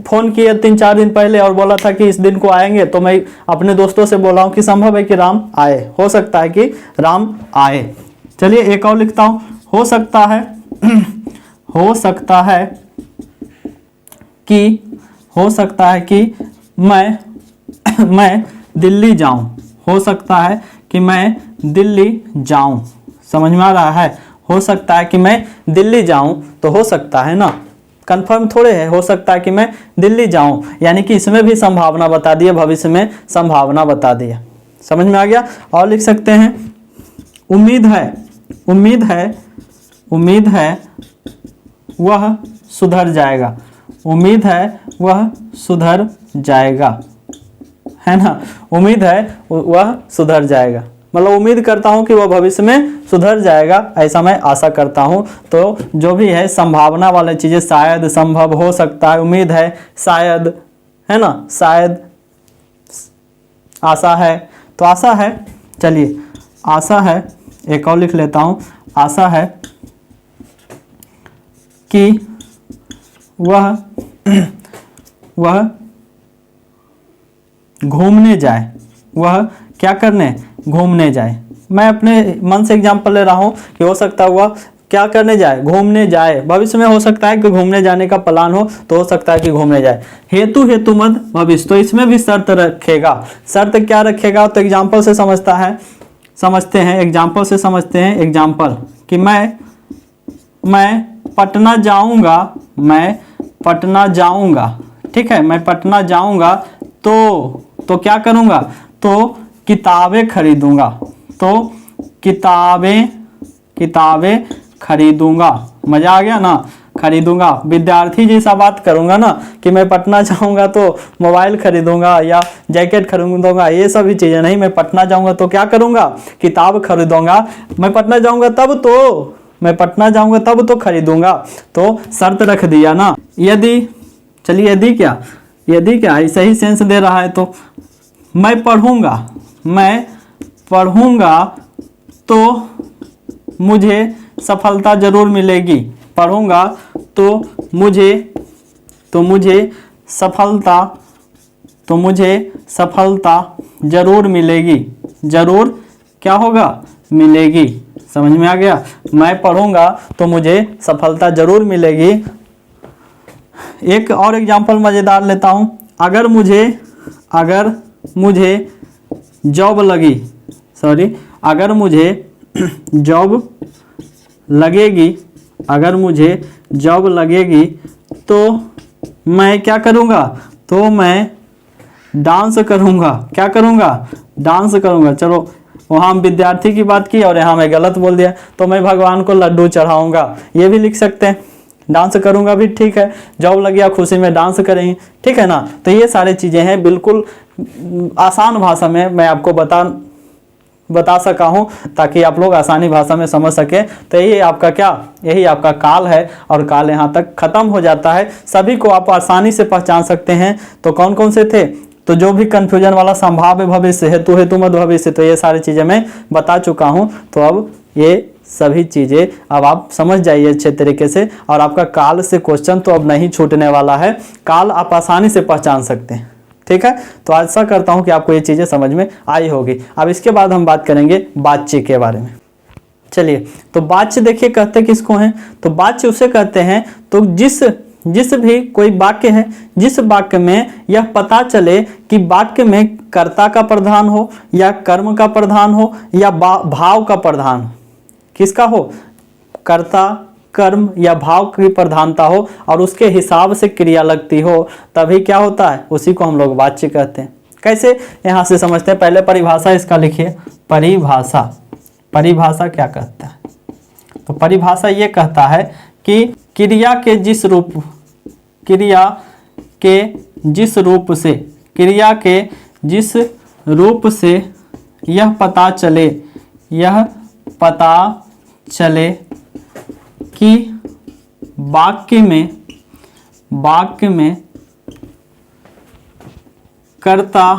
फोन किए 3-4 दिन पहले और बोला था कि इस दिन को आएंगे, तो मैं अपने दोस्तों से बोला हूँ कि संभव है कि राम आए, हो सकता है कि राम आए। चलिए एक और लिखता हूँ, हो सकता है कि मैं दिल्ली जाऊं, हो सकता है कि मैं दिल्ली जाऊं। समझ में आ रहा है, हो सकता है कि मैं दिल्ली जाऊं, तो हो सकता है ना, कंफर्म थोड़े है, हो सकता है कि मैं दिल्ली जाऊं, यानी कि इसमें भी संभावना बता दिया, भविष्य में संभावना बता दिया। समझ में आ गया। और लिख सकते हैं उम्मीद है वह सुधर जाएगा, उम्मीद है वह सुधर जाएगा, है ना, उम्मीद है वह सुधर जाएगा। मतलब उम्मीद करता हूं कि वह भविष्य में सुधर जाएगा, ऐसा मैं आशा करता हूं। तो जो भी है संभावना वाली चीजें, शायद, संभव, हो सकता है, उम्मीद है, शायद, है ना, शायद, आशा है। तो आशा है, चलिए आशा है, एक और लिख लेता हूं, आशा है कि वह घूमने जाए, वह क्या करने, घूमने जाए। मैं अपने मन से एग्जांपल ले रहा हूं कि हो सकता है वह क्या करने जाए, घूमने जाए। भविष्य में हो सकता है कि घूमने जाने का प्लान हो, तो हो सकता है कि घूमने जाए। हेतु मत भविष्य, तो इसमें भी शर्त रखेगा। शर्त क्या रखेगा, तो एग्जांपल से समझते हैं, एग्जांपल से समझते हैं। एग्जांपल कि मैं पटना जाऊंगा, मैं पटना जाऊंगा, ठीक है, मैं पटना जाऊंगा, तो क्या करूंगा, तो किताबें खरीदूंगा, तो किताबें खरीदूंगा। मजा आ गया ना, खरीदूंगा। विद्यार्थी जैसा बात करूंगा ना कि मैं पटना जाऊंगा तो मोबाइल खरीदूंगा या जैकेट खरीदूंगा, ये सभी चीजें नहीं। मैं पटना जाऊंगा तो क्या करूंगा, किताब खरीदूंगा। मैं पटना जाऊंगा तब तो खरीदूंगा। तो शर्त रख दिया ना। यदि क्या ऐसा ही सेंस दे रहा है, तो मैं पढ़ूंगा तो मुझे सफलता जरूर मिलेगी, पढ़ूंगा तो मुझे सफलता जरूर मिलेगी, जरूर क्या होगा, मिलेगी। समझ में आ गया। मैं पढ़ूंगा तो मुझे सफलता जरूर मिलेगी। एक और एग्जांपल मजेदार लेता हूं। अगर मुझे जॉब लगेगी, तो मैं क्या करूंगा, तो मैं डांस करूंगा। क्या करूंगा, डांस करूंगा। चलो वहाँ हम विद्यार्थी की बात की और यहाँ मैं गलत बोल दिया, तो मैं भगवान को लड्डू चढ़ाऊंगा, ये भी लिख सकते हैं। डांस करूंगा भी ठीक है, जॉब लग गया खुशी में डांस करेंगे, ठीक है ना। तो ये सारी चीज़ें हैं, बिल्कुल आसान भाषा में मैं आपको बता सका हूँ ताकि आप लोग आसानी भाषा में समझ सके। तो यही आपका क्या, यही आपका काल है और काल यहाँ तक खत्म हो जाता है। सभी को आप आसानी से पहचान सकते हैं। तो कौन कौन से थे, तो जो भी कंफ्यूजन वाला संभाव्य भविष्य, हेतु मध्य भविष्य, तो ये सारी चीज़ें मैं बता चुका हूँ। तो अब ये सभी चीज़ें अब आप समझ जाइए अच्छे तरीके से, और आपका काल से क्वेश्चन तो अब नहीं छूटने वाला है। काल आप आसानी से पहचान सकते हैं, ठीक है। तो आशा करता हूं कि आपको ये चीज़ें समझ में आई होगी। अब इसके बाद हम बात करेंगे वाच्य के बारे में। चलिए, तो वाच्य देखिए कहते किसको हैं, तो वाच्य उसे कहते हैं तो जिस भी कोई वाक्य है, जिस वाक्य में यह पता चले कि वाक्य में कर्ता का प्रधान हो या कर्म का प्रधान हो या भाव का प्रधान हो, किसका हो, कर्ता, कर्म या भाव की प्रधानता हो और उसके हिसाब से क्रिया लगती हो, तभी क्या होता है, उसी को हम लोग वाच्य कहते हैं। कैसे, यहाँ से समझते हैं। पहले परिभाषा इसका लिखिए। परिभाषा क्या कहता है, तो परिभाषा ये कहता है कि क्रिया के जिस रूप से यह पता चले कि वाक्य में कर्ता,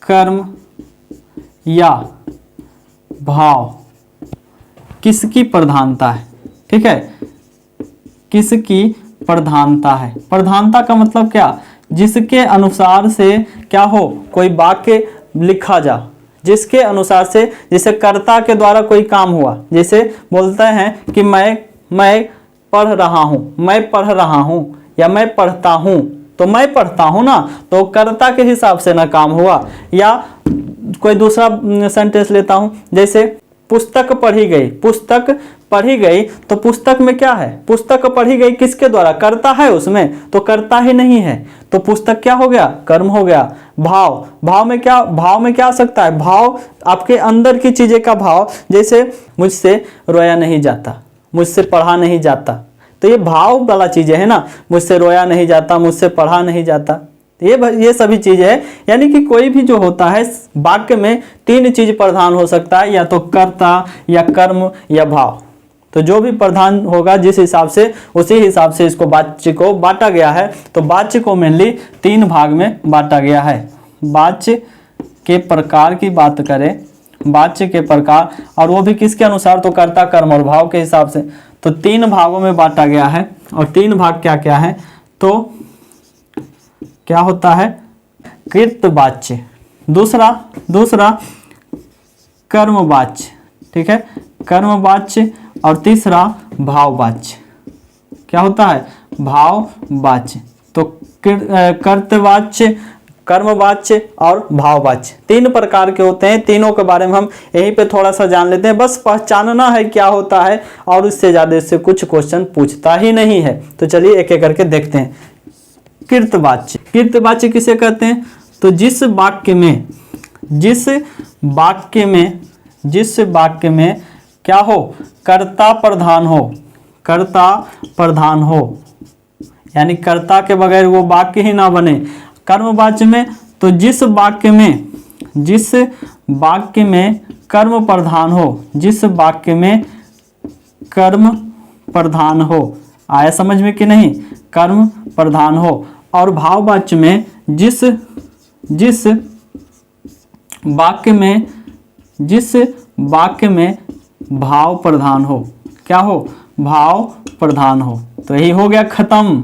कर्म या भाव किसकी प्रधानता है, ठीक है, किसकी प्रधानता है। प्रधानता का मतलब क्या, जिसके अनुसार से क्या हो, कोई वाक्य लिखा जा, जिसके अनुसार से, जैसे कर्ता के द्वारा कोई काम हुआ, जैसे बोलते हैं कि मैं पढ़ रहा हूँ या मैं पढ़ता हूँ, तो मैं पढ़ता हूँ ना, तो कर्ता के हिसाब से ना काम हुआ। या कोई दूसरा सेंटेंस लेता हूँ, जैसे पुस्तक पढ़ी गई, तो पुस्तक में क्या है, पुस्तक पढ़ी गई किसके द्वारा, कर्ता है उसमें, तो कर्ता ही नहीं है, तो पुस्तक क्या हो गया, कर्म हो गया। भाव में क्या आ सकता है, भाव आपके अंदर की चीजें का भाव, जैसे मुझसे रोया नहीं जाता, मुझसे पढ़ा नहीं जाता, तो ये भाव वाला चीजें है ना, मुझसे रोया नहीं जाता, मुझसे पढ़ा नहीं जाता, ये सभी चीजें है। यानी कि कोई भी जो होता है वाक्य में 3 चीज प्रधान हो सकता है, या तो कर्ता या कर्म या भाव। तो जो भी प्रधान होगा जिस हिसाब से, उसी हिसाब से इसको वाच्य को बांटा गया है। तो वाच्य को मेनली 3 भाग में बांटा गया है। वाच्य के प्रकार की बात करें, वाच्य के प्रकार, और वो भी किसके अनुसार, तो कर्ता, कर्म और भाव के हिसाब से। तो 3 भागों में बांटा गया है, और 3 भाग क्या क्या है, तो क्या होता है, कृत वाच्य, दूसरा कर्म वाच्य, ठीक है, कर्म वाच्य, और तीसरा भाव वाच्य। क्या होता है, भाव वाच्य। तो कर्तवाच्य, कर्मवाच्य और भाववाच्य 3 प्रकार के होते हैं। तीनों के बारे में हम यहीं पे थोड़ा सा जान लेते हैं, बस पहचानना है क्या होता है, और उससे ज़्यादा इससे कुछ क्वेश्चन पूछता ही नहीं है। तो चलिए एक एक करके देखते हैं। कृतवाच्य किसे कहते हैं, तो जिस वाक्य में क्या हो, कर्ता प्रधान हो, यानी कर्ता के बगैर वो वाक्य ही ना बने। कर्मवाच्य में, तो जिस वाक्य में कर्म प्रधान हो, आया समझ में कि नहीं, कर्म प्रधान हो। और भाववाच्य में जिस वाक्य में भाव प्रधान हो, क्या हो, भाव प्रधान हो। तो यही हो गया, खत्म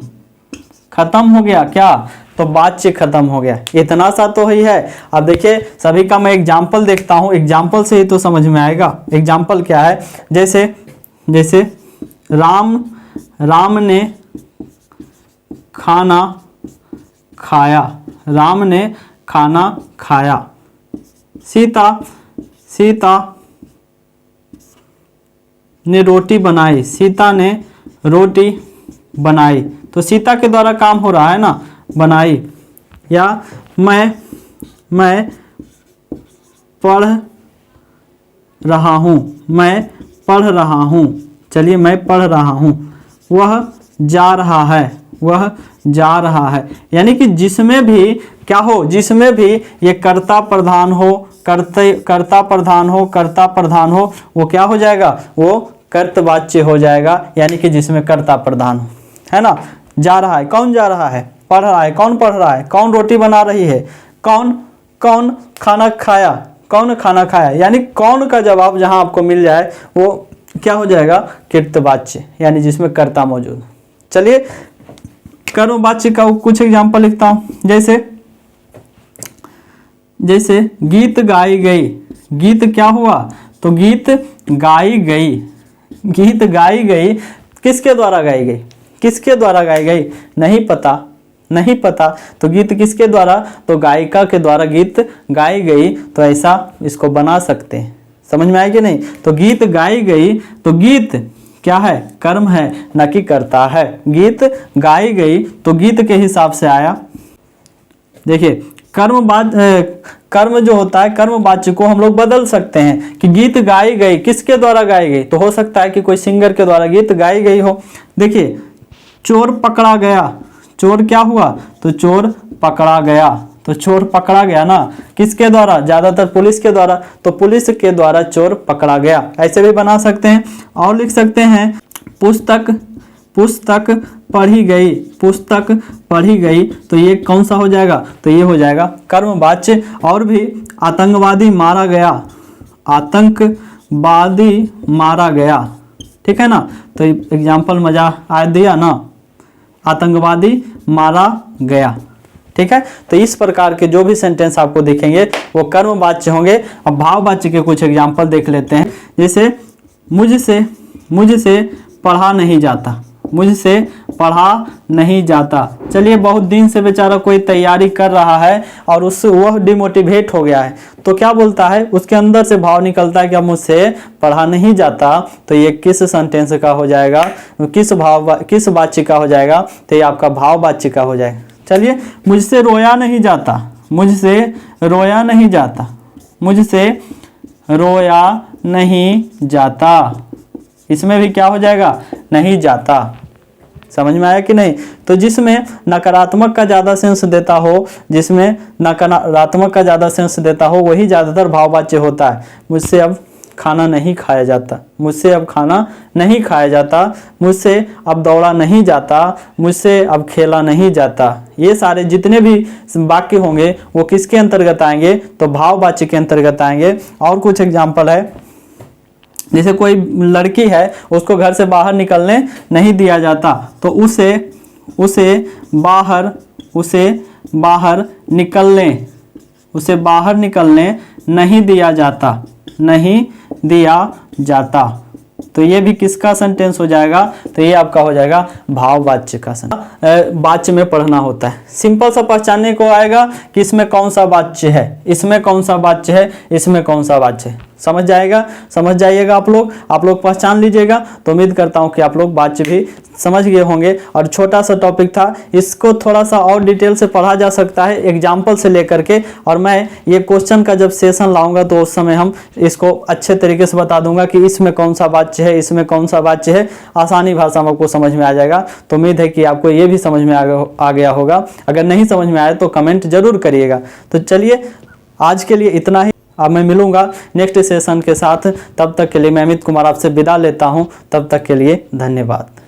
हो गया क्या, तो वाच्य खत्म हो गया। इतना सा तो ही है। अब देखिए सभी का मैं एग्जाम्पल देखता हूँ, एग्जाम्पल से ही तो समझ में आएगा। एग्जाम्पल क्या है, जैसे राम ने खाना खाया, सीता ने रोटी बनाई, तो सीता के द्वारा काम हो रहा है ना, बनाई। या मैं पढ़ रहा हूँ, मैं पढ़ रहा हूँ। चलिए, मैं पढ़ रहा हूँ। वह जा रहा है, वह जा रहा है। यानी कि जिसमें भी क्या हो, जिसमें भी ये कर्ता प्रधान हो, कर्ता प्रधान हो, वो क्या हो जाएगा, वो कर्तवाच्य हो जाएगा। यानी कि जिसमें कर्ता प्रधान हो, है ना। जा रहा है, कौन जा रहा है, पढ़ रहा है, कौन पढ़ रहा है, कौन रोटी बना रही है, कौन खाना खाया, कौन खाना खाया। यानी कौन का जवाब जहां आपको मिल जाए वो क्या हो जाएगा, कृतवाच्य, यानी जिसमें कर्ता मौजूद। चलिए, कर्मवाच्य का कुछ एग्जाम्पल लिखता हूं। जैसे गीत गाई गई। गीत क्या हुआ, तो गीत गाई गई। गीत गाई गई किसके द्वारा गाई गई, किसके द्वारा गाई गई, नहीं पता। तो गीत किसके द्वारा, तो गायिका के द्वारा गीत गाई गई। तो ऐसा इसको बना सकते हैं। समझ में आया कि नहीं। तो गीत गाई गई, तो गीत क्या है, कर्म है, न कि कर्ता है। गीत गाई गई तो गीत के हिसाब से आया। देखिए, कर्म जो होता है, कर्मवाच्य को हम लोग बदल सकते हैं कि गीत गाई गई किसके द्वारा गाई गई। तो हो सकता है कि कोई सिंगर के द्वारा गीत गाई गई हो। देखिए, चोर पकड़ा गया। चोर क्या हुआ, तो चोर पकड़ा गया। तो चोर पकड़ा गया ना, किसके द्वारा, ज्यादातर पुलिस के द्वारा। तो पुलिस के द्वारा चोर पकड़ा गया, ऐसे भी बना सकते हैं। और लिख सकते हैं पुस्तक पढ़ी गई। पुस्तक पढ़ी गई, तो ये कौन सा हो जाएगा, तो ये हो जाएगा कर्मवाच्य। और भी, आतंकवादी मारा गया। आतंकवादी मारा गया, ठीक है ना। तो एग्जाम्पल मजा आ दिया ना, आतंकवादी मारा गया, ठीक है। तो इस प्रकार के जो भी सेंटेंस आपको दिखेंगे वो कर्मवाच्य होंगे। अब भाववाच्य के कुछ एग्जाम्पल देख लेते हैं। जैसे मुझसे पढ़ा नहीं जाता। मुझसे पढ़ा नहीं जाता। चलिए, बहुत दिन से बेचारा कोई तैयारी कर रहा है और वह डिमोटिवेट हो गया है, तो क्या बोलता है, उसके अंदर से भाव निकलता है कि अब मुझसे पढ़ा नहीं जाता। तो ये किस सेंटेंस का हो जाएगा, किस वाच्य का हो जाएगा, तो ये आपका भाववाच्य का हो जाएगा। चलिए, मुझसे रोया नहीं जाता। मुझसे रोया नहीं जाता। मुझसे रोया नहीं जाता, इसमें भी क्या हो जाएगा, नहीं जाता। समझ में आया कि नहीं। तो जिसमें नकारात्मक का ज़्यादा सेंस देता हो, जिसमें नकारात्मक का ज़्यादा सेंस देता हो, वही ज़्यादातर भाववाच्य होता है। मुझसे अब खाना नहीं खाया जाता। मुझसे अब खाना नहीं खाया जाता। मुझसे अब दौड़ा नहीं जाता। मुझसे अब खेला नहीं जाता। ये सारे जितने भी वाक्य होंगे वो किसके अंतर्गत आएंगे, तो भाववाच्य के अंतर्गत आएंगे। और कुछ एग्जाम्पल है, जैसे कोई लड़की है, उसको घर से बाहर निकलने नहीं दिया जाता, तो उसे बाहर निकलने नहीं दिया जाता। तो ये भी किसका सेंटेंस हो जाएगा, तो ये आपका हो जाएगा भाववाच्य का सेंटेंस। वाच्य में पढ़ना होता है, सिंपल सा पहचानने को आएगा कि इसमें कौन सा वाच्य है, इसमें कौन सा वाच्य है, इसमें कौन सा वाच्य है। समझ जाइएगा आप लोग पहचान लीजिएगा। तो उम्मीद करता हूँ कि आप लोग वाच्य भी समझ गए होंगे। और छोटा सा टॉपिक था, इसको थोड़ा सा और डिटेल से पढ़ा जा सकता है एग्जाम्पल से लेकर के। और मैं ये क्वेश्चन का जब सेशन लाऊंगा तो उस समय हम इसको अच्छे तरीके से बता दूंगा कि इसमें कौन सा वाच्य है, इसमें कौन सा वाच्य है। आसानी भाषा में आपको समझ में आ जाएगा। तो उम्मीद है कि आपको ये भी समझ में आ गया होगा। अगर नहीं समझ में आया तो कमेंट जरूर करिएगा। तो चलिए, आज के लिए इतना ही। अब मैं मिलूंगा नेक्स्ट सेशन के साथ। तब तक के लिए मैं अमित कुमार आपसे विदा लेता हूं। तब तक के लिए धन्यवाद।